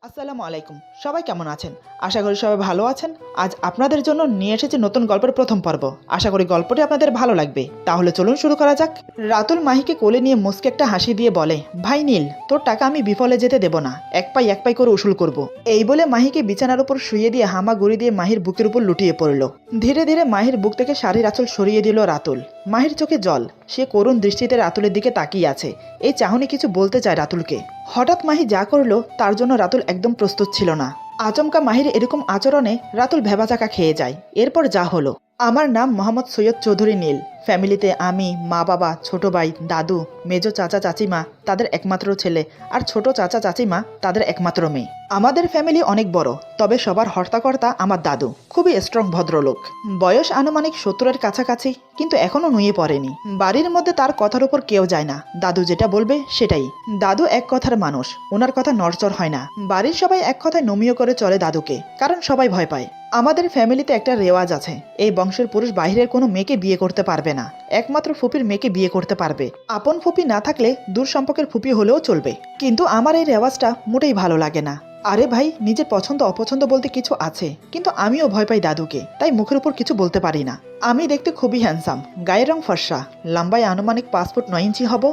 আসসালামু আলাইকুম। সবাই কেমন আছেন? আশা করি সবাই ভালো আছেন। আজ আপনাদের জন্য নিয়ে এসেছি নতুন গল্পের প্রথম পর্ব। আশা করি গল্পটি আপনাদের ভালো লাগবে। তাহলে চলুন শুরু করা যাক। রাতুল মাহিকে কোলে নিয়ে মুচকে একটা হাসি দিয়ে বলে, ভাই নীল, তোর টাকা আমি বিফলে যেতে দেব না। এক পাই করে উসুল করব। এই বলে মাহিকে বিছানার উপর শুইয়ে দিয়ে হামাগুড়ি দিয়ে মাহির বুকের উপর লুটিয়ে পড়ল। ধীরে ধীরে মাহির বুক থেকে শাড়ির আঁচল সরিয়ে দিল রাতুল। মাহির চোখে জল। সে করুণ দৃষ্টিতে রাতুলের দিকে তাকিয়ে আছে। এই চাহনি কিছু বলতে চায় রাতুলকে। হঠাৎ মাহি যা করলো তার জন্য রাতুল একদম প্রস্তুত ছিল না। আচমকা মাহির এরকম আচরণে রাতুল ভেবাচাকা খেয়ে যায়। এরপর যা হলো। আমার নাম মোহাম্মদ সৈয়দ চৌধুরী নীল। ফ্যামিলিতে আমি, মা বাবা, ছোট ভাই, দাদু, মেজো চাচা চাচিমা তাদের একমাত্র ছেলে, আর ছোট চাচা চাচিমা তাদের একমাত্র মেয়ে। আমাদের ফ্যামিলি অনেক বড়, তবে সবার হর্তাকর্তা আমার দাদু। খুবই স্ট্রং ভদ্রলোক। বয়স আনুমানিক 70-এর কাছাকাছি, কিন্তু এখনো নুয়ে পড়েনি। বাড়ির মধ্যে তার কথার উপর কেউ যায় না। দাদু যেটা বলবে সেটাই। দাদু এক কথার মানুষ, ওনার কথা নড়চড় হয় না। বাড়ির সবাই এক কথায় নমিও করে চলে দাদুকে, কারণ সবাই ভয় পায়। আমাদের ফ্যামিলিতে একটা রেওয়াজ আছে, এই বংশের পুরুষ বাইরের কোনো মেয়েকে বিয়ে করতে পারবে না, একমাত্র ফুপির মেয়েকে বিয়ে করতে পারবে। আপন ফুপি না থাকলে দূর সম্পর্কের ফুপি হলেও চলবে। কিন্তু আমার এই রেওয়াজটা মোটেই ভালো লাগে না। আরে ভাই, নিজের পছন্দ অপছন্দ বলতে কিছু আছে, কিন্তু আমিও ভয় পাই দাদুকে, তাই মুখের উপর কিছু বলতে পারি না। আমি দেখতে খুবই হ্যান্ডসাম, গায়ের রং ফর্সা, লম্বায় আনুমানিক 5 ফুট 9 ইঞ্চি হব।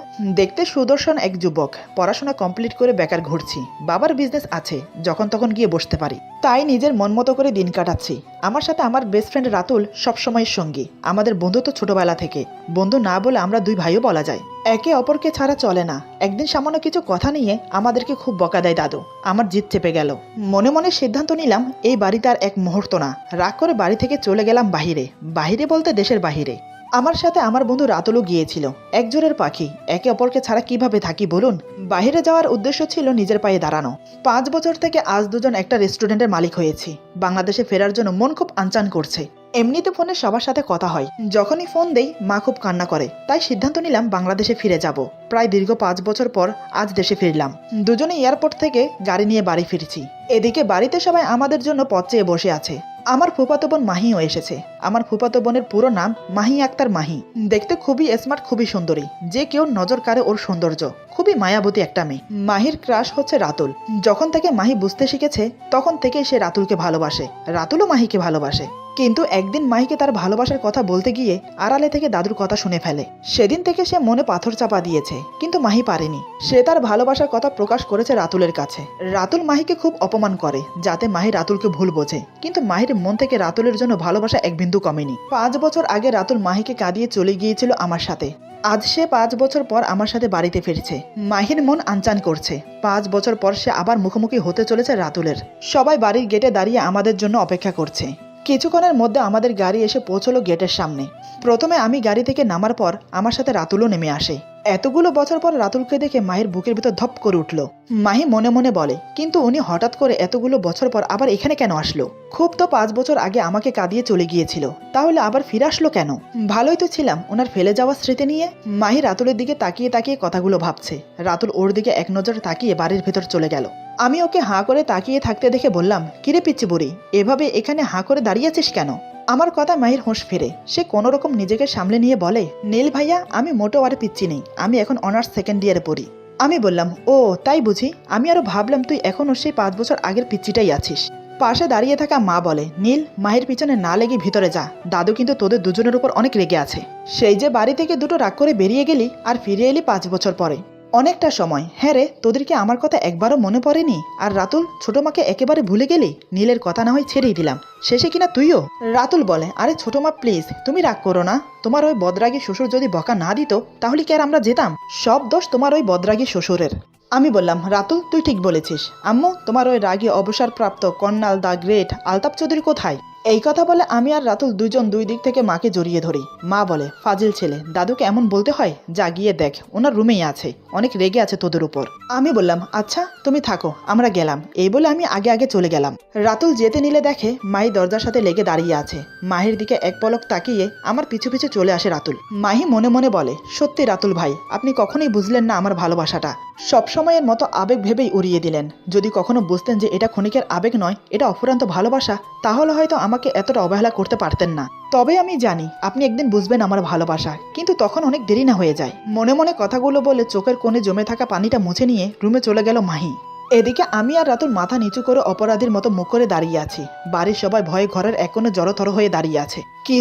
দেখতে সুদর্শন এক যুবক। পড়াশোনা কমপ্লিট করে বেকার ঘুরছি। বাবার বিজনেস আছে, যখন তখন গিয়ে বসতে পারি, তাই নিজের মন মতো করে দিন কাটাচ্ছি। আমার সাথে আমার বেস্ট ফ্রেন্ড রাতুল সবসময়ের সঙ্গী। আমাদের বন্ধুত্ব ছোটবেলা থেকে। বন্ধু না বলে আমরা দুই ভাইও বলা যায়। একে অপরকে ছাড়া চলে না। একদিন সামান্য কিছু কথা নিয়ে আমাদেরকে খুব বকা দেয় দাদু। আমার জিদ চেপে গেল। মনে মনে সিদ্ধান্ত নিলাম এই বাড়িতে আর এক মুহূর্ত না। রাগ করে বাড়ি থেকে চলে গেলাম বাহিরে। বাহিরে বলতে দেশের বাহিরে। আমার সাথে আমার বন্ধু রাতুলও গিয়েছিল। এক জোড়ের পাখি, একে অপরকে ছাড়া কিভাবে থাকি বলুন। বাহিরে যাওয়ার উদ্দেশ্য ছিল নিজের পায়ে দাঁড়ানো। 5 বছর থেকে আজ দুজন একটা রেস্টুরেন্টের মালিক হয়েছি। বাংলাদেশে ফেরার জন্য মন খুব আনচান করছে। এমনিতে ফোনে সবার সাথে কথা হয়। যখনই ফোন দেই মা খুব কান্না করে, তাই সিদ্ধান্ত নিলাম বাংলাদেশে ফিরে যাব। প্রায় দীর্ঘ 5 বছর পর আজ দেশে ফিরলাম। দুজনে এয়ারপোর্ট থেকে গাড়ি নিয়ে বাড়ি ফিরছি। এদিকে বাড়িতে সবাই আমাদের জন্য পথ চেয়ে বসে আছে। আমার ফুফাতো বোন মাহিও এসেছে। আমার ফুফাতো বোনের পুরো নাম মাহি আক্তার মাহি। দেখতে খুবই স্মার্ট, খুবই সুন্দরী। যে কেউ নজর কাড়ে ওর সৌন্দর্য। খুবই মায়াবতী একটা মেয়ে। মাহির ক্রাশ হচ্ছে রাতুল। যখন থেকে মাহি বুঝতে শিখেছে তখন থেকেই সে রাতুলকে ভালোবাসে। রাতুলও মাহিকে ভালোবাসে। কিন্তু একদিন মাহিকে তার ভালোবাসার কথা বলতে গিয়ে আড়ালে থেকে দাদুর কথা শুনে ফেলে। সেদিন থেকে সে মনে পাথর চাপা দিয়েছে, কিন্তু মাহি পারেনি। সে তার ভালোবাসার কথা প্রকাশ করেছে রাতুলের কাছে। রাতুল মাহিকে খুব অপমান করে, যাতে মাহি রাতুলকে ভুল বোঝে। কিন্তু মাহির মন থেকে রাতুলের জন্য ভালোবাসা এক বিন্দু কমেনি। 5 বছর আগে রাতুল মাহিকে কাঁদিয়ে চলে গিয়েছিল আমার সাথে। আজ সে 5 বছর পর আমার সাথে বাড়িতে ফিরছে। মাহির মন আনচান করছে। 5 বছর পর সে আবার মুখোমুখি হতে চলেছে রাতুলের। সবাই বাড়ির গেটে দাঁড়িয়ে আমাদের জন্য অপেক্ষা করছে। কিছুক্ষণের মধ্যে আমাদের গাড়ি এসে পৌঁছলো গেটের সামনে। প্রথমে আমি গাড়ি থেকে নামার পর আমার সাথে রাতুলও নেমে আসে। এতগুলো বছর পর রাতুলকে দেখে মাহির বুকের ভিতর ধপ করে উঠল। মাহি মনে মনে বলে, কিন্তু উনি হঠাৎ করে এতগুলো বছর পর আবার এখানে কেন আসলো? খুব তো 5 বছর আগে আমাকে কাঁদিয়ে চলে গিয়েছিল, তাহলে আবার ফিরে আসলো কেন? ভালোই তো ছিলাম ওনার ফেলে যাওয়া স্মৃতি নিয়ে। মাহি রাতুলের দিকে তাকিয়ে তাকিয়ে কথাগুলো ভাবছে। রাতুল ওর দিকে এক নজর তাকিয়ে বাড়ির ভেতর চলে গেল। আমি ওকে হাঁ করে তাকিয়ে থাকতে দেখে বললাম, কিরে পিচ্চি বুড়ি, এভাবে এখানে হাঁ করে দাঁড়িয়ে আছিস কেন? আমার কথা মাহির হোঁশ ফেরে। সে কোনো রকম নিজেকে সামলে নিয়ে বলে, নীল ভাইয়া, আমি মোটেও আর পিচ্চি নেই। আমি এখন অনার্স 2nd ইয়ারে পড়ি। আমি বললাম, ও তাই বুঝি? আমি আরো ভাবলাম তুই এখনও সেই 5 বছর আগের পিচ্চিটাই আছিস। পাশে দাঁড়িয়ে থাকা মা বলে, নীল, মাহির পিছনে না লেগে ভিতরে যা। দাদু কিন্তু তোদের দুজনের উপর অনেক রেগে আছে। সেই যে বাড়ি থেকে দুটো রাগ করে বেরিয়ে গেলি আর ফিরে এলি 5 বছর পরে। অনেকটা সময়। হ্যাঁ রে, তোদেরকে আমার কথা একবারও মনে পড়েনি? আর রাতুল, ছোট মাকে একেবারে ভুলে গেলি? নীলের কথা না হয় ছেড়েই দিলাম, শেষে কিনা তুইও। রাতুল বলে, আরে ছোট মা প্লিজ, তুমি রাগ করো না। তোমার ওই বদরাগী শ্বশুর যদি বকা না দিত তাহলে কি আর আমরা যেতাম? সব দোষ তোমার ওই বদরাগী শ্বশুরের। আমি বললাম, রাতুল তুই ঠিক বলেছিস। আম্মু, তোমার ওই রাগী অবসরপ্রাপ্ত কর্নাল দ্য গ্রেট আলতাফ চৌধুরী কোথায়? এই কথা বলে আমি আর রাতুল দুজন দুই দিক থেকে মাকে জড়িয়ে ধরি। মা বলে, ফাজিল ছেলে, দাদুকে এমন বলতে হয়? যা গিয়ে দেখ, ওনার রুমেই আছে, অনেক রেগে আছে তোদের উপর। আমি বললাম, আচ্ছা তুমি থাকো, আমরা গেলাম। এই বলে আমি আগে আগে চলে গেলাম। রাতুল যেতে নিলে দেখে মাহি দরজার সাথে লেগে দাঁড়িয়ে আছে। মাহির দিকে এক পলক তাকিয়ে আমার পিছু পিছু চলে আসে রাতুল। মাহি মনে মনে বলে, সত্যি রাতুল ভাই, আপনি কখনোই বুঝলেন না আমার ভালোবাসাটা। সবসময়ের মতো আবেগ ভেবেই উড়িয়ে দিলেন। যদি কখনো বুঝতেন যে এটা ক্ষণিকের আবেগ নয়, এটা অফুরান্ত ভালোবাসা, তাহলে হয়তো আমাকে এতটা অবহেলা করতে পারতেন না। তবে আমি জানি আপনি একদিন বুঝবেন আমার ভালোবাসা, কিন্তু তখন অনেক দেরি না হয়ে যায়। মনে মনে কথাগুলো বলে চোখের কোণে জমে থাকা পানিটা মুছে নিয়ে রুমে চলে গেল মাহি। এদিকে আমি আর রাতুল মাথা নিচু করে অপরাধীর মতো মুখ করে দাঁড়িয়ে আছি। বাড়ির সবাই ভয়ে ঘরের এক কোণে জড়োথর হয়ে দাঁড়িয়ে আছে। কি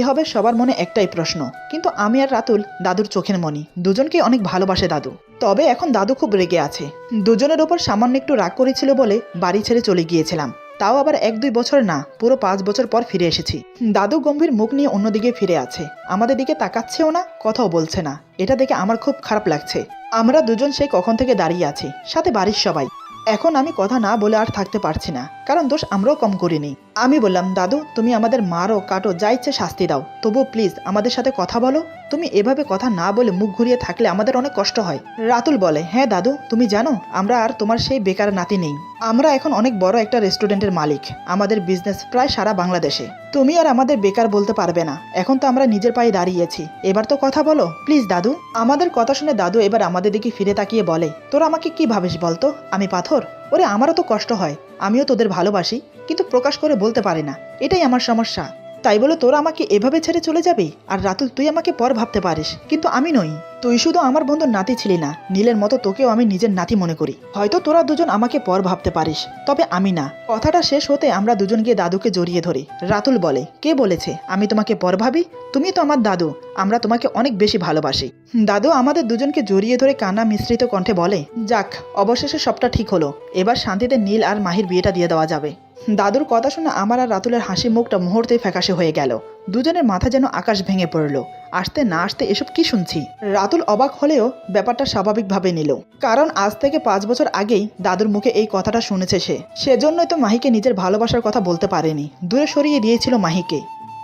হবে সবার মনে একটাই প্রশ্ন। কিন্তু আমি আর রাতুল দাদুর চোখের মণি, দুজনকে অনেক ভালোবাসে দাদু। তবে এখন দাদু খুব রেগে আছে। দুজনের ওপর সামান্য একটু রাগ করেছিল বলে বাড়ি ছেড়ে চলে গিয়েছিলাম, তাও আবার 1-2 বছর না, পুরো 5 বছর পর ফিরে এসেছি। দাদু গম্ভীর মুখ নিয়ে অন্যদিকে ফিরে আছে, আমাদের দিকে তাকাচ্ছেও না, কথাও বলছে না। এটা দেখে আমার খুব খারাপ লাগছে। আমরা দুজন সেই কখন থেকে দাঁড়িয়ে আছি, সাথে বাড়ির সবাই। এখন আমি কথা না বলে আর থাকতে পারছি না, কারণ দোষ আমরাও কম করিনি। আমি বললাম, দাদু তুমি আমাদের মারো কাটো যা ইচ্ছে শাস্তি দাও, তবুও প্লিজ আমাদের সাথে কথা বলো। তুমি এভাবে কথা না বলে মুখ ঘুরিয়ে থাকলে আমাদের অনেক কষ্ট হয়। রাতুল বলে, হ্যাঁ দাদু তুমি জানো আমরা আর তোমার সেই বেকার নাতি নেই। আমরা এখন অনেক বড় একটা রেস্টুরেন্টের মালিক, আমাদের বিজনেস প্রায় সারা বাংলাদেশে। তুমি আর আমাদের বেকার বলতে পারবে না, এখন তো আমরা নিজের পায়ে দাঁড়িয়েছি, এবার তো কথা বলো প্লিজ দাদু। আমাদের কথা শুনে দাদু এবার আমাদের দিকে ফিরে তাকিয়ে বলে, তোরা আমাকে কি ভাবিস বলতো, আমি পাথর? ওরে আমারও তো কষ্ট হয়, আমিও তোদের ভালোবাসি, কিন্তু প্রকাশ করে বলতে পারি না, এটাই আমার সমস্যা। তাই বলে তোরা আমাকে এভাবে ছেড়ে চলে যাবি? আর রাতুল তুই আমাকে পর ভাবতে পারিস, কিন্তু আমি নই। তুই শুধু আমার বন্ধুর নাতি ছিলি না, নীলের মতো তোকেও আমি নিজের নাতি মনে করি। হয়তো তোরা দুজন আমাকে পর ভাবতে পারিস, তবে আমি না। কথাটা শেষ হতে আমরা দুজন গিয়ে দাদুকে জড়িয়ে ধরি। রাতুল বলে, কে বলেছে আমি তোমাকে পর ভাবি? তুমি তো আমার দাদু, আমরা তোমাকে অনেক বেশি ভালোবাসি। দাদু আমাদের দুজনকে জড়িয়ে ধরে কান্না মিশ্রিত কণ্ঠে বলে, যাক অবশেষে সবটা ঠিক হলো, এবার শান্তিতে নীল আর মাহির বিয়েটা দিয়ে দেওয়া যাবে। দাদুর কথা শুনে আমার আর রাতুলের হাসি মুখটা মুহূর্তেই ফ্যাকাশে হয়ে গেল। দুজনের মাথা যেন আকাশ ভেঙে পড়ল। আসতে না আসতে এসব কি শুনছি। রাতুল অবাক হলেও ব্যাপারটা স্বাভাবিকভাবে নিল, কারণ আজ থেকে 5 বছর আগেই দাদুর মুখে এই কথাটা শুনেছে সে। সেজন্যই তো মাহিকে নিজের ভালোবাসার কথা বলতে পারেনি, দূরে সরিয়ে দিয়েছিল মাহিকে।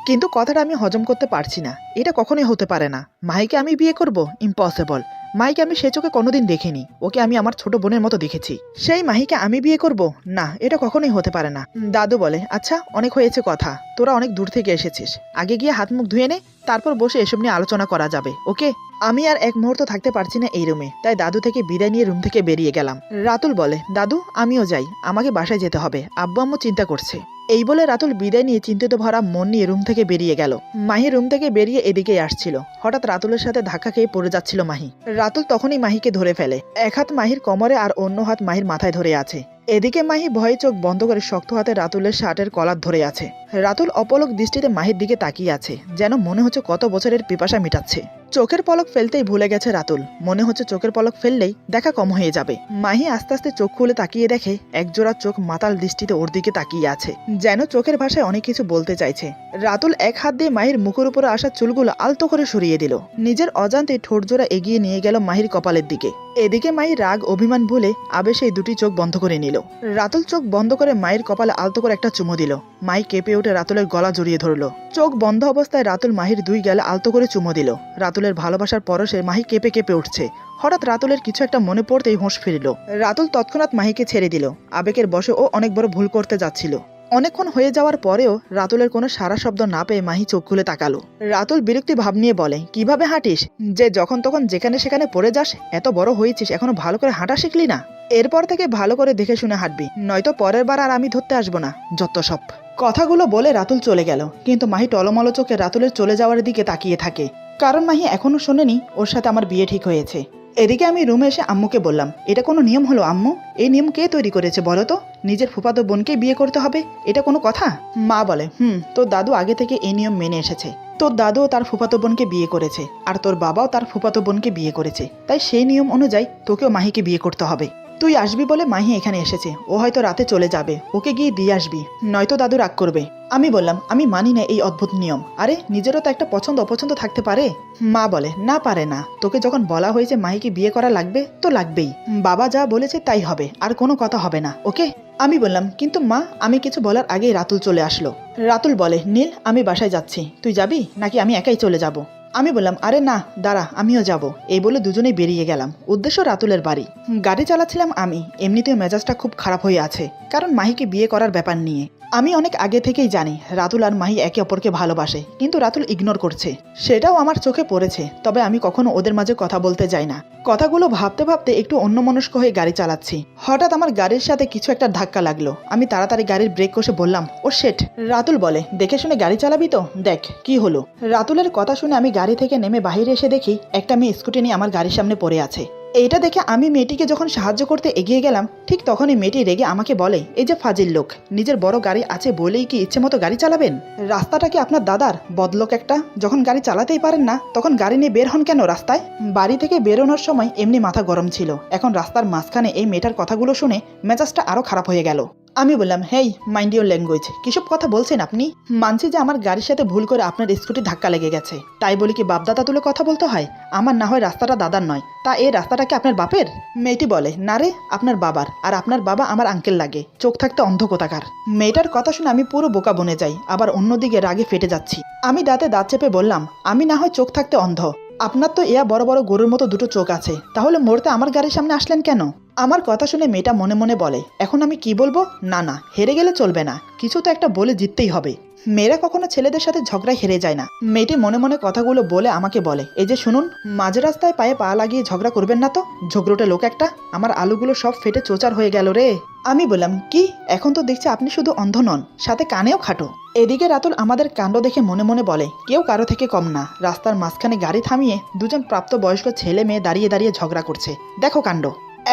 কিন্তু কথাটা আমি হজম করতে পারছি না, এটা কখনোই হতে পারে না। মাহিকে আমি বিয়ে করব? ইম্পসিবল। মাহিকে আমি সে চোখে কোনোদিন দেখিনি, ওকে আমি আমার ছোট বোনের মতো দেখেছি। সেই মাহিকে আমি বিয়ে করব? না, এটা কখনোই হতে পারে না। দাদু বলে, আচ্ছা অনেক হয়েছে কথা, তোরা অনেক দূর থেকে এসেছিস, আগে গিয়ে হাত মুখ ধুয়ে নে, তারপর বসে এসব নিয়ে আলোচনা করা যাবে, ওকে? আমি আর এক মুহূর্ত থাকতে পারছি না এই রুমে, তাই দাদু থেকে বিদায় নিয়ে রুম থেকে বেরিয়ে গেলাম। রাতুল বলে, দাদু আমিও যাই, আমাকে বাসায় যেতে হবে, আব্বু আম্মু চিন্তা করছে। এই বলে রাতুল বিদায় নিয়ে চিন্তিত ভরা মন নিয়ে রুম থেকে বেরিয়ে গেল। মাহি রুম থেকে বেরিয়ে এদিকেই আসছিল, হঠাৎ রাতুলের সাথে ধাক্কা খেয়ে পড়ে যাচ্ছিল মাহি। রাতুল তখনই মাহিকে ধরে ফেলে, এক হাত মাহির কোমরে আর অন্য হাত মাহির মাথায় ধরে আছে। এদিকে মাহি ভয়ে চোখ বন্ধ করে শক্ত হাতে রাতুলের শার্টের কলার ধরে আছে। রাতুল অপলক দৃষ্টিতে মাহির দিকে তাকিয়ে আছে, যেন মনে হচ্ছে কত বছরের পিপাসা মিটাচ্ছে। চোখের পলক ফেলতেই ভুলে গেছে রাতুল, মনে হচ্ছে চোখের পলক ফেললেই দেখা কম হয়ে যাবে। মাহি আস্তে আস্তে চোখ খুলে তাকিয়ে দেখে একজোড়া চোখ মাতাল দৃষ্টিতে ওর দিকে তাকিয়ে আছে, যেন চোখের ভাষায় অনেক কিছু বলতে চাইছে। রাতুল এক হাত দিয়ে মাহির মুখের উপরে আসা চুলগুলো আলতো করে সরিয়ে দিল, নিজের অজান্তে ঠোঁটজোড়া এগিয়ে নিয়ে গেল মাহির কপালের দিকে। এদিকে মাহি রাগ অভিমান ভুলে আবেশে দুটি চোখ বন্ধ করে নিল। রাতুল চোখ বন্ধ করে মায়ের কপালে আলতো করে একটা চুমু দিল। মাই কেঁপে উঠে রাতুলের গলা জড়িয়ে ধরল। চোখ বন্ধ অবস্থায় রাতুল মাহির 2 গালে আলতো করে চুমু দিল। রাতুলের ভালোবাসার পরশে মাহি কেঁপে কেঁপে উঠছে। হঠাৎ রাতুলের কিছু একটা মনে পড়তেই হোঁশ ফিরল। রাতুল তৎক্ষণাৎ মাহিকে ছেড়ে দিল। আবেগের বশে ও অনেক বড় ভুল করতে যাচ্ছিল। অনেকক্ষণ হয়ে যাওয়ার পরেও রাতুলের কোনো সারা শব্দ না পেয়ে মাহি চোখ খুলে তাকালো। রাতুল বিরক্তি ভাব নিয়ে বলে, কিভাবে হাঁটিস যে যখন তখন যেখানে সেখানে পড়ে যাস? এত বড় হয়েছিস এখনো ভালো করে হাঁটা শিখলি না? এরপর থেকে ভালো করে দেখে শুনে হাঁটবি, নয়তো পরের বার আর আমি ধরতে আসবো না, যত সব। কথাগুলো বলে রাতুল চলে গেল, কিন্তু মাহি টলমলো চোখে রাতুলের চলে যাওয়ার দিকে তাকিয়ে থাকে, কারণ মাহি এখনো শোনেনি ওর সাথে আমার বিয়ে ঠিক হয়েছে। এদিকে আমি রুমে এসে আম্মুকে বললাম, এটা কোনো নিয়ম হলো আম্মু? এই নিয়ম কে তৈরি করেছে বলো তো? নিজের ফুফাতো বোনকে বিয়ে করতে হবে, এটা কোনো কথা? মা বলে, তোর দাদু আগে থেকে এই নিয়ম মেনে এসেছে। তোর দাদুও তার ফুফাতো বোনকে বিয়ে করেছে, আর তোর বাবাও তার ফুফাতো বোনকে বিয়ে করেছে, তাই সেই নিয়ম অনুযায়ী তোকেও মাহিকে বিয়ে করতে হবে। তুই আসবি বলে মাহি এখানে এসেছে, ও হয়তো রাতে চলে যাবে, ওকে গিয়ে দিয়ে আসবি, নয়তো দাদু রাগ করবে। আমি বললাম, আমি মানি না এই অদ্ভুত নিয়ম, আরে নিজেরও তো একটা পছন্দ অপছন্দ থাকতে পারে। মা বলে, না পারে না, তোকে যখন বলা হয়েছে মাহিকে বিয়ে করা লাগবে তো লাগবেই, বাবা যা বলেছে তাই হবে, আর কোনো কথা হবে না, ওকে? আমি বললাম, কিন্তু মা, আমি কিছু বলার আগেই রাতুল চলে আসলো। রাতুল বলে, নীল আমি বাসায় যাচ্ছি, তুই যাবি নাকি আমি একাই চলে যাব? আমি বললাম, আরে না দাঁড়া, আমিও যাব। এই বলে দুজনেই বেরিয়ে গেলাম, উদ্দেশ্য রাতুলের বাড়ি। গাড়ি চালাচ্ছিলাম আমি, এমনিতেও মেজাজটা খুব খারাপ হয়ে আছে, কারণ মাহিকে বিয়ে করার ব্যাপার নিয়ে। আমি অনেক আগে থেকেই জানি রাতুল আর মাহি একে অপরকে ভালোবাসে, কিন্তু রাতুল ইগনোর করছে, সেটাও আমার চোখে পড়েছে। তবে আমি কখনো ওদের মাঝে কথা বলতে যাই না। কথাগুলো ভাবতে ভাবতে একটু অন্যমনস্ক হয়ে গাড়ি চালাচ্ছি। হঠাৎ আমার গাড়ির সাথে কিছু একটা ধাক্কা লাগলো। আমি তাড়াতাড়ি গাড়ির ব্রেক কষে বললাম, ও শেট। রাতুল বলে, দেখে শুনে গাড়ি চালাবি তো, দেখ কি হলো। রাতুলের কথা শুনে আমি গাড়ি থেকে নেমে বাইরে এসে দেখি একটা মেয়ে স্কুটি নিয়ে আমার গাড়ির সামনে পড়ে আছে। এইটা দেখে আমি মেয়েটিকে যখন সাহায্য করতে এগিয়ে গেলাম, ঠিক তখনই মেয়েটি রেগে আমাকে বলে, এই যে ফাজিল লোক, নিজের বড় গাড়ি আছে বলেই কি ইচ্ছে মতো গাড়ি চালাবেন? রাস্তাটা কি আপনার দাদার? বদলোক একটা, যখন গাড়ি চালাতেই পারেন না তখন গাড়ি নিয়ে বের হন কেন রাস্তায়? বাড়ি থেকে বেরোনোর সময় এমনি মাথা গরম ছিল, এখন রাস্তার মাঝখানে এই মেয়েটার কথাগুলো শুনে মেজাজটা আরো খারাপ হয়ে গেল। আমি বললাম, হেই মাইন্ড ইউর ল্যাঙ্গুয়েজ, কিসব কথা বলছেন আপনি? মানছি যে আমার গাড়ির সাথে ভুল করে আপনার স্কুটি ধাক্কা লেগে গেছে, তাই বলি কি বাপদাদা তুলে কথা বলতে হয়? আমার না হয় রাস্তাটা দাদার নয়, তা এই রাস্তাটা কি আপনার বাপের? মেয়েটি বলে, না রে, আপনার বাবার, আর আপনার বাবা আমার আঙ্কেল লাগে, চোখ থাকতে অন্ধ কোথাকার। মেয়েটার কথা শুনে আমি পুরো বোকা বনে যাই, আবার অন্যদিকে রাগে ফেটে যাচ্ছি। আমি দাঁতে দাঁত চেপে বললাম, আমি না হয় চোখ থাকতে অন্ধ, আপনার তো এয়া বড় বড় গরুর মতো দুটো চোখ আছে, তাহলে মরতে আমার গাড়ির সামনে আসলেন কেন? আমার কথা শুনে মেয়েটা মনে মনে বলে, এখন আমি কি বলবো? না না, হেরে গেলে চলবে না, কিছু তো একটা বলে জিততেই হবে। মেয়েরা কখনো ছেলেদের সাথে ঝগড়ায় হেরে যায় না। মেয়েটি মনে মনে কথাগুলো বলে আমাকে বলে, এই যে শুনুন, মাঝ রাস্তায় পায়ে পা লাগিয়ে ঝগড়া করবেন না তো, ঝগড়োটে লোক একটা। আমার আলুগুলো সব ফেটে চোচার হয়ে গেল রে। আমি বললাম, কি? এখন তো দেখছি আপনি শুধু অন্ধ নন, সাথে কানেও খাটো। এদিকে রাতুল আমাদের কাণ্ড দেখে মনে মনে বলে, কেউ কারো থেকে কম না। রাস্তার মাঝখানে গাড়ি থামিয়ে দুজন প্রাপ্তবয়স্ক ছেলে মেয়ে দাঁড়িয়ে দাঁড়িয়ে ঝগড়া করছে, দেখো কাণ্ড।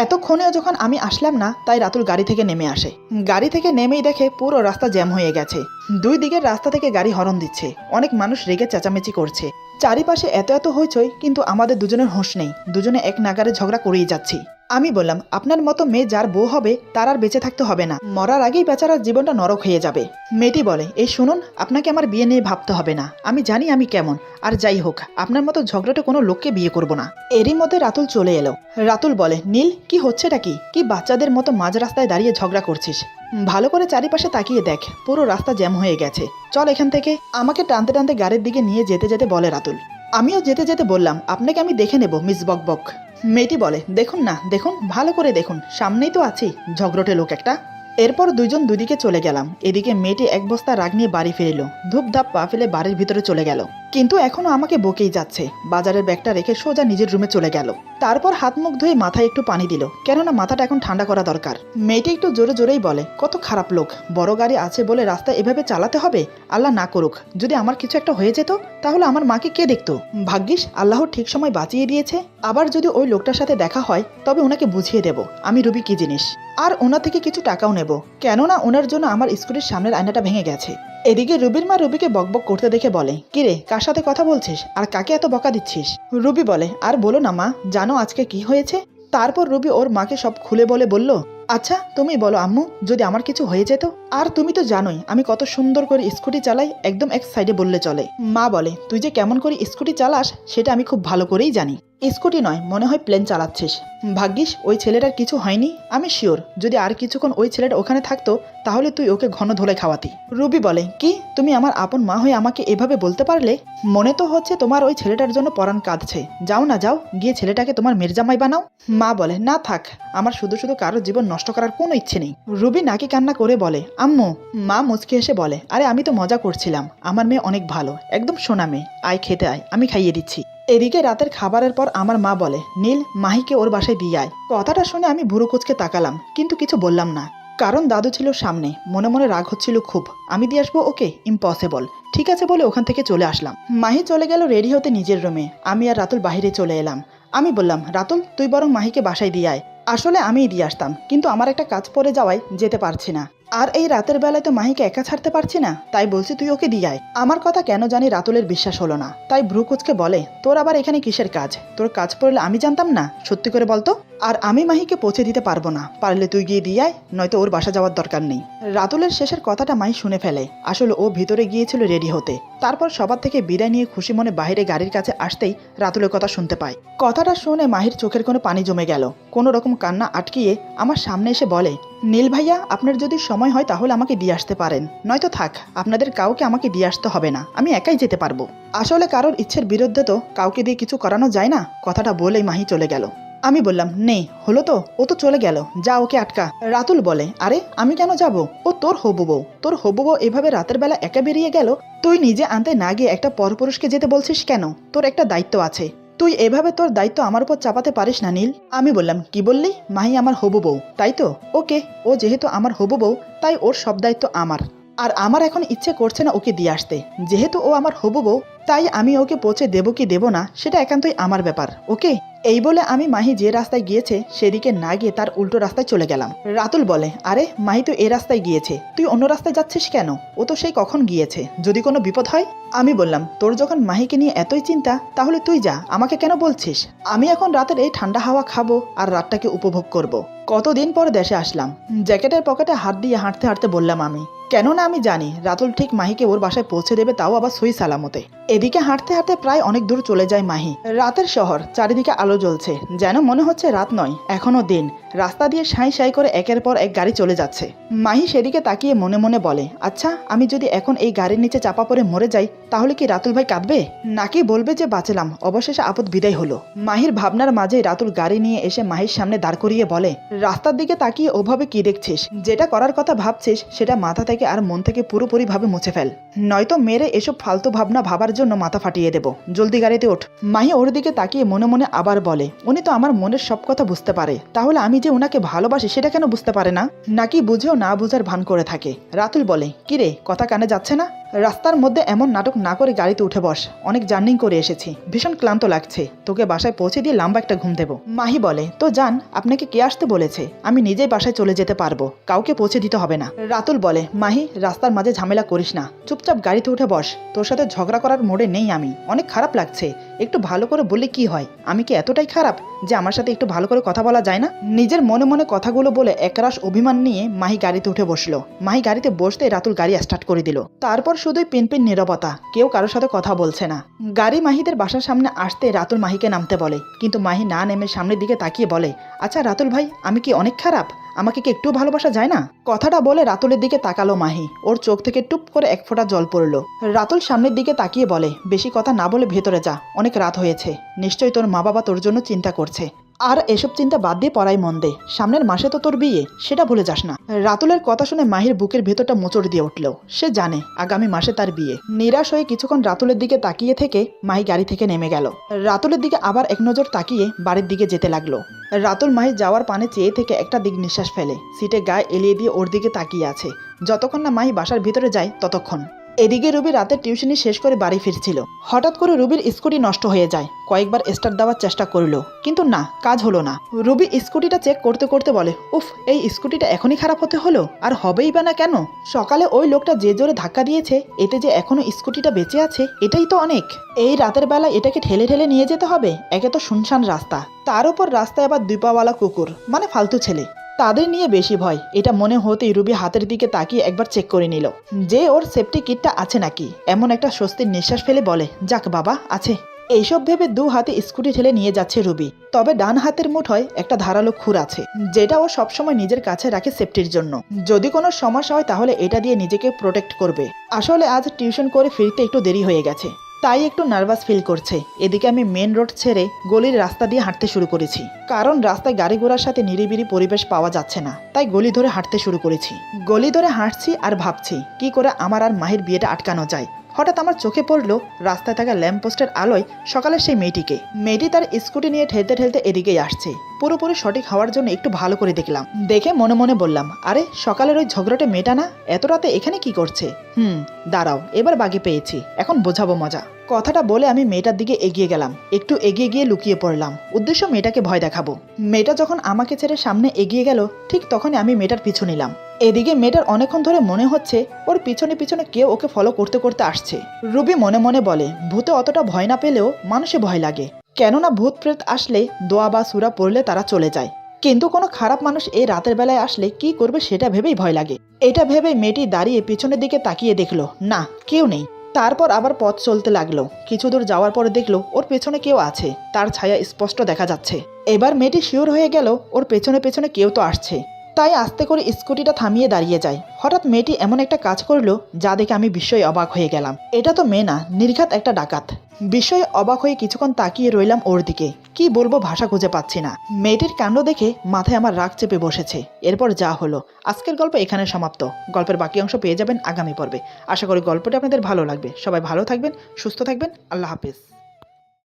এতক্ষণেও যখন আমি আসলাম না, তাই রাতুল গাড়ি থেকে নেমে আসে। গাড়ি থেকে নেমেই দেখে পুরো রাস্তা জ্যাম হয়ে গেছে। দুই দিকের রাস্তা থেকে গাড়ি হর্ন দিচ্ছে, অনেক মানুষ রেগে চেঁচামেচি করছে। চারিপাশে এত এত হইচই, কিন্তু আমাদের দুজনের হোঁশ নেই, দুজনে এক নাগারে ঝগড়া করেই যাচ্ছি। আমি বললাম, আপনার মতো মেয়ে যার বউ হবে তার আর বেঁচে থাকতে হবে না, মরার আগেই বেচারার জীবনটা নরক হয়ে যাবে। মেয়েটি বলে, এই শুনুন, আপনাকে আমার বিয়ে নিয়ে ভাবতে হবে না, আমি জানি আমি কেমন, আর যাই হোক আপনার মতো ঝগড়াটে কোনো লোককে বিয়ে করব না। এরই মধ্যে রাতুল চলে এলো। রাতুল বলে, নীল, কি হচ্ছেটা কি? কি বাচ্চাদের মতো মাঝ রাস্তায় দাঁড়িয়ে ঝগড়া করছিস? ভালো করে চারিপাশে তাকিয়ে দেখ, পুরো রাস্তা জ্যাম হয়ে গেছে, চল এখান থেকে। আমাকে টানতে টানতে গাড়ির দিকে নিয়ে যেতে যেতে বলে রাতুল। আমিও যেতে যেতে বললাম, আপনাকে আমি দেখে নেব মিস বকবক। মেয়েটি বলে, দেখুন না, দেখুন, ভালো করে দেখুন, সামনেই তো আছি, ঝগড়টে লোক একটা। এরপর দুইজন দুদিকে চলে গেলাম। এদিকে মেয়েটি এক বস্তা রাগ নিয়ে বাড়ি ফিরিল, ধূপধাপ পা ফেলে বাড়ির ভিতরে চলে গেল, কিন্তু এখনো আমাকে বকেই যাচ্ছে। বাজারের ব্যাগটা রেখে সোজা নিজের রুমে চলে গেল। তারপর হাত মুখ ধুয়ে মাথায় একটু পানি দিল, কেননা মাথাটা এখন ঠান্ডা করা দরকার। মেয়েটি একটু জোরে জোরেই বলে, কত খারাপ লোক, বড় গাড়ি আছে বলে রাস্তা এভাবে চালাতে হবে? আল্লাহ না করুক, যদি আমার কিছু একটা হয়ে যেত তাহলে আমার মাকে কে দেখতো? ভাগ্যিস আল্লাহ ঠিক সময় বাঁচিয়ে দিয়েছে। আবার যদি ওই লোকটার সাথে দেখা হয় তবে ওনাকে বুঝিয়ে দেব আমি রুবি কি জিনিস, আর ওনা থেকে কিছু টাকাও নেব, কেননা ওনার জন্য আমার স্কুটির সামনের আয়নাটা ভেঙে গেছে। এদিকে রুবির মা রুবিকে বকবক করতে দেখে বলে, কিরে, কার সাথে কথা বলছিস আর কাকে এত বকা দিচ্ছিস? রুবি বলে, আর বলো না মা, জানো আজকে কি হয়েছে? তারপর রুবি ওর মাকে সব খুলে বলল, আচ্ছা তুমি বলো আম্মু, যদি আমার কিছু হয়ে যেত? আর তুমি তো জানোই আমি কত সুন্দর করে স্কুটি চালাই, একদম এক সাইডে বললে চলে। মা বলে, তুই যে কেমন করে স্কুটি চালাস সেটা আমি খুব ভালো করেই জানি। স্কুটি নয়, মনে হয় প্লেন চালাচ্ছিস। ভাগ্যিস ওই ছেলেটার কিছু হয়নি। আমি শিওর যদি আর কিছুক্ষণ ওই ছেলেটা ওখানে থাকতো তাহলে তুই ওকে ঘন ধোলাই খাওয়াতি। রুবি বলে, কি, তুমি আমার আপন মা হয়ে আমাকে এভাবে বলতে পারলে? মনে তো হচ্ছে তোমার ওই ছেলেটার জন্য পরাণ কাঁদছে। যাও না, যাও গিয়ে ছেলেটাকে তোমার মির্জামাই বানাও। মা বলে, না থাক, আমার শুধু শুধু কারোর জীবন নষ্ট করার কোনো ইচ্ছে নেই। রুবি নাকি কান্না করে বলে, আম্মু। মা মুচকি এসে বলে, আরে আমি তো মজা করছিলাম, আমার মেয়ে অনেক ভালো, একদম সোনা মেয়ে, আয় খেতে আয়, আমি খাইয়ে দিচ্ছি। এদিকে রাতের খাবারের পর আমার মা বলে, নীল, মাহিকে ওর বাসায় দিয়ে আয়। কথাটা শুনে আমি ভুরু কুচকে তাকালাম, কিন্তু কিছু বললাম না, কারণ দাদু ছিল সামনে। মনে মনে রাগ হচ্ছিল খুব। আমি দিয়ে আসবো ওকে? ইম্পসিবল। ঠিক আছে বলে ওখান থেকে চলে আসলাম। মাহি চলে গেল রেডি হতে নিজের রুমে, আমি আর রাতুল বাহিরে চলে এলাম। আমি বললাম, রাতুল, তুই বরং মাহিকে বাসায় দিয়ে আয়। আসলে আমিই দিয়ে আসতাম, কিন্তু আমার একটা কাজ পড়ে যাওয়ায় যেতে পারছি না। আর এই রাতের বেলায় তো মাহিকে একা ছাড়তে পারছি না, তাই বলছি তুই ওকে দিয়ে আয়। আমার কথা কেন জানি রাতুলের বিশ্বাস হলো না, তাই ভ্রু কুচকে বলে, তোর আবার এখানে কিসের কাজ? তোর কাজ পড়লে আমি জানতাম না? সত্যি করে বলতো। আর আমি মাহিকে পৌঁছে দিতে পারবো না, পারলে তুই গিয়ে দিয়ে আয়, নয়তো ওর বাসা যাওয়ার দরকার নেই। রাতুলের শেষের কথাটা মাহি শুনে ফেলে। আসলে ও ভিতরে গিয়েছিল রেডি হতে। তারপর সবার থেকে বিদায় নিয়ে খুশি মনে বাইরে গাড়ির কাছে আসতেই রাতুলের কথা শুনতে পায়। কথাটা শুনে মাহির চোখের কোনো পানি জমে গেল। কোনো রকম কান্না আটকিয়ে আমার সামনে এসে বলে, নীল ভাইয়া, আপনার যদি সময় হয় তাহলে আমাকে দিয়ে আসতে পারেন, নয়তো থাক, আপনাদের কাউকে আমাকে দিয়ে আসতে হবে না, আমি একাই যেতে পারবো। আসলে কারোর ইচ্ছের বিরুদ্ধে তো কাউকে দিয়ে কিছু করানো যায় না। কথাটা বলেই মাহি চলে গেল। আমি বললাম, নে হলো তো, ও তো চলে গেল, যা ওকে আটকা। রাতুল বলে, আরে আমি কেন যাব? ও তোর হবু বউ, তোর হবু বউ এভাবে রাতের বেলা একা বেরিয়ে গেল, তুই নিজে আনতে না গিয়ে একটা পরপুরুষকে যেতে বলছিস কেন? তোর একটা দায়িত্ব আছে, তুই এভাবে তোর দায়িত্ব আমার উপর চাপাতে পারিস না নীল। আমি বললাম, কি বললি? মাহি আমার হবু বউ, তাই তো? ওকে, ও যেহেতু আমার হবু বউ তাই ওর সব দায়িত্ব আমার। আর আমার এখন ইচ্ছে করছে না ওকে দিয়ে আসতে। যেহেতু ও আমার হবু বউ তাই আমি ওকে পৌঁছে দেবো কি দেবো না সেটা একান্তই আমার ব্যাপার। ওকে, এই বলে আমি মাহি যে রাস্তায় গিয়েছে সেদিকে না গিয়ে তার উল্টো রাস্তায় চলে গেলাম। রাতুল বলে, আরে মাহি তো এই রাস্তায় গিয়েছে, তুই অন্য রাস্তায় যাচ্ছিস কেন? ও তো সেই কখন গিয়েছে, যদি কোনো বিপদ হয়। আমি বললাম, তোর যখন মাহিকে নিয়ে এতই চিন্তা তাহলে তুই যা, আমাকে কেন বলছিস? আমি এখন রাতের এই ঠান্ডা হাওয়া খাবো আর রাতটাকে উপভোগ করব। কতদিন পর দেশে আসলাম। জ্যাকেটের পকেটে হাত দিয়ে হাঁটতে হাঁটতে বললাম আমি, কেননা আমি জানি রাতুল ঠিক মাহিকে ওর বাসায় পৌঁছে দেবে, তাও আবার সই সালামতে। এদিকে হাঁটতে হাঁটতে প্রায় অনেক দূর চলে যায় মাহি। রাতের শহর, চারিদিকে আলো জ্বলছে, যেন মনে হচ্ছে রাত নয় এখনো দিন। রাস্তা দিয়ে সাঁই সাঁই করে একের পর এক গাড়ি চলে যাচ্ছে। মাহি সেদিকে তাকিয়ে মনে মনে বলে, আচ্ছা আমি যদি এখন এই গাড়ির নিচে চাপা পড়ে মরে যাই তাহলে কি রাতুল ভাই কাঁদবে, নাকি বলবে যে বাঁচলাম, অবশেষে আপদ বিদায় হলো। মাহির ভাবনার মাঝে রাতুল গাড়ি নিয়ে এসে মাহির সামনে দাঁড় করিয়ে বলে, রাস্তার দিকে তাকিয়ে ওভাবে কি দেখছিস? যেটা করার কথা ভাবছিস সেটা মাথা থেকে আর মন থেকে পুরোপুরি ভাবে মুছে ফেল, নয়তো মেরে এসব ফালতু ভাবনা ভাবার জন্য মাথা ফাটিয়ে দেব। জলদি গাড়িতে ওঠ। মাহি ওর দিকে তাকিয়ে মনে মনে আবার বলে, উনি তো আমার মনের সব কথা বুঝতে পারে, তাহলে আমি যে ওনাকে ভালোবাসি সেটা কেন বুঝতে পারে না? নাকি বুঝেও না বুঝার ভান করে থাকে? রাতুল বলে, কিরে কথা কানে যাচ্ছে না? রাস্তার মধ্যে এমন নাটক না করে গাড়িতে উঠে বস, অনেক জার্নিং করে এসেছি, ভীষণ ক্লান্ত লাগছে, তোকে বাসায় পৌঁছে দিয়ে লম্বা একটা ঘুম দেবো। মাহি বলে, তো যান, আপনাকে কে আসতে বলেছে? আমি নিজেই বাসায় চলে যেতে পারবো, কাউকে পৌঁছে দিতে হবে না। রাতুল বলে, মাহি রাস্তার মাঝে ঝামেলা করিস না, চুপচাপ গাড়িতে উঠে বস, তোর সাথে ঝগড়া করার মোড়ে নেই আমি, অনেক খারাপ লাগছে, একটু ভালো করে বললে কি হয়? আমি কি এতটাই খারাপ যে আমার সাথে একটু ভালো করে কথা বলা যায় না? নিজের মনে মনে কথাগুলো বলে একরাশ অভিমান নিয়ে মাহি গাড়িতে উঠে বসলো। মাহি গাড়িতে বসতে রাতুল গাড়ি স্টার্ট করে দিল। তারপর শুধুই পিনপিন নীরবতা, কেউ কারোর সাথে কথা বলছে না। গাড়ি মাহিদের বাসার সামনে আসতে রাতুল মাহিকে নামতে বলে, কিন্তু মাহি না নেমে সামনের দিকে তাকিয়ে বলে, আচ্ছা রাতুল ভাই, আমি কি অনেক খারাপ? আমাকে কি একটু ভালোবাসা যায় না? কথাটা বলে রাতুলের দিকে তাকালো মাহি, ওর চোখ থেকে টুপ করে এক ফোঁটা জল পড়লো। রাতুল সামনের দিকে তাকিয়ে বলে, বেশি কথা না বলে ভেতরে যা, অনেক রাত হয়েছে, নিশ্চয়ই তোর মা বাবা তোর জন্য চিন্তা করছে। আর এসব চিন্তা বাদ দিয়ে পড়াই মন দে, সামনের মাসে তো তোর বিয়ে, সেটা ভুলে যাস না। রাতুলের কথা শুনে মাহির বুকের ভেতরটা মোচড় দিয়ে উঠল। সে জানে আগামী মাসে তার বিয়ে। নিরাশ হয়ে কিছুক্ষণ রাতুলের দিকে তাকিয়ে থেকে মাহি গাড়ি থেকে নেমে গেল। রাতুলের দিকে আবার এক নজর তাকিয়ে বাড়ির দিকে যেতে লাগলো। রাতুল মাহি যাওয়ার পানে চেয়ে থেকে একটা দিক নিঃশ্বাস ফেলে, সিটে গায়ে এলিয়ে দিয়ে ওর দিকে তাকিয়ে আছে। যতক্ষণ না মাহি বাসার ভিতরে যায় ততক্ষণ। এদিকে রুবি রাতের টিউশনি শেষ করে বাড়ি ফিরছিল। হঠাৎ করে রুবির স্কুটি নষ্ট হয়ে যায়। কয়েকবার স্টার্ট দেওয়ার চেষ্টা করলো, কিন্তু না, কাজ হলো না। রুবি স্কুটিটা চেক করতে করতে বলে, উফ, এই স্কুটিটা এখনই খারাপ হতে হলো, আর হবেই বা না কেন? সকালে ওই লোকটা যে জোরে ধাক্কা দিয়েছে, এতে যে এখনো স্কুটিটা বেঁচে আছে এটাই তো অনেক। এই রাতের বেলা এটাকে ঠেলে ঠেলে নিয়ে যেতে হবে, একে তো শুনশান রাস্তা, তার উপর রাস্তায় আবার দুই পাওয়ালা কুকুর, মানে ফালতু ছেলে, তাদের নিয়ে বেশি ভয়। এটা মনে হতেই রুবি হাতের দিকে তাকিয়ে একবার চেক করে নিল যে ওর সেফটি কিটটা আছে নাকি। এমন একটা স্বস্তির নিঃশ্বাস ফেলে বলে, যাক বাবা, আছে। এইসব ভেবে দু হাতে স্কুটি ঠেলে নিয়ে যাচ্ছে রুবি। তবে ডান হাতের মুঠোয় একটা ধারালো খুর আছে, যেটা ও সবসময় নিজের কাছে রাখে সেফটির জন্য। যদি কোনো সমস্যা হয় তাহলে এটা দিয়ে নিজেকে প্রোটেক্ট করবে। আসলে আজ টিউশন করে ফিরতে একটু দেরি হয়ে গেছে, তাই একটু নার্ভাস ফিল করছে। এদিকে আমি মেন রোড ছেড়ে গলির রাস্তা দিয়ে হাঁটতে শুরু করেছি, কারণ রাস্তায় গাড়ি ঘোড়ার সাথে নিরিবিলি পরিবেশ পাওয়া যাচ্ছে না, তাই গলি ধরে হাঁটতে শুরু করেছি। গলি ধরে হাঁটছি আর ভাবছি কি করে আমার আর মাহির বিয়েটা আটকানো যায়। হঠাৎ আমার চোখে পড়লো রাস্তায় থাকা ল্যাম্পপোস্টের আলোয় সকালের সেই মেয়েটিকে। মেয়েটি তার স্কুটি নিয়ে ঠেলতে ঠেলতে এদিকেই আসছে। পুরোপুরি সঠিক হওয়ার জন্য একটু ভালো করে দেখলাম। দেখে মনে মনে বললাম, আরে সকালের ওই ঝগড়াটে মেয়েটা না, এত রাতে এখানে কি করছে? দাঁড়াও, এবার বাগে পেয়েছি, এখন বোঝাবো মজা। কথাটা বলে আমি মেয়েটার দিকে এগিয়ে গেলাম। একটু এগিয়ে গিয়ে লুকিয়ে পড়লাম, উদ্দেশ্য মেয়েটাকে ভয় দেখাবো। মেয়েটা যখন আমাকে ছেড়ে সামনে এগিয়ে গেল, ঠিক তখনই আমি মেয়েটার পিছু নিলাম। এদিকে মেয়েটার অনেকক্ষণ ধরে মনে হচ্ছে ওর পিছনে পিছনে কেউ ওকে ফলো করতে করতে আসছে। রুবি মনে মনে বলে, ভূতে অতটা ভয় না পেলেও মানুষে ভয় লাগে, কেননা ভূত প্রেত আসলে দোয়া বা সূরা পড়লে তারা চলে যায়, কিন্তু কোনো খারাপ মানুষ এই রাতের বেলায় আসলে কি করবে সেটা ভেবেই ভয় লাগে। এটা ভেবে মেয়েটি দাঁড়িয়ে পিছনের দিকে তাকিয়ে দেখলো, না, কেউ নেই। তারপর আবার পথ চলতে লাগলো। কিছু দূর যাওয়ার পরে দেখলো ওর পেছনে কেউ আছে, তার ছায়া স্পষ্ট দেখা যাচ্ছে। এবার মেয়েটি শিওর হয়ে গেল ওর পেছনে পেছনে কেউ তো আসছে, তাই আস্তে করে স্কুটিটা থামিয়ে দাঁড়িয়ে যায়। হঠাৎ মেয়েটি এমন একটা কাজ করলো যা দেখে আমি বিস্ময়ে অবাক হয়ে গেলাম। এটা তো মেয়ে না, নির্ঘাত একটা ডাকাত। বিস্ময়ে অবাক হয়ে কিছুক্ষণ তাকিয়ে রইলাম ওর দিকে, কি বলবো ভাষা খুঁজে পাচ্ছি না। মেয়েটির কাণ্ড দেখে মাথায় আমার রাগ চেপে বসেছে। এরপর যা হলো, আজকের গল্প এখানে সমাপ্ত। গল্পের বাকি অংশ পেয়ে যাবেন আগামী পর্বে। আশা করি গল্পটি আপনাদের ভালো লাগবে। সবাই ভালো থাকবেন, সুস্থ থাকবেন, আল্লাহ হাফেজ।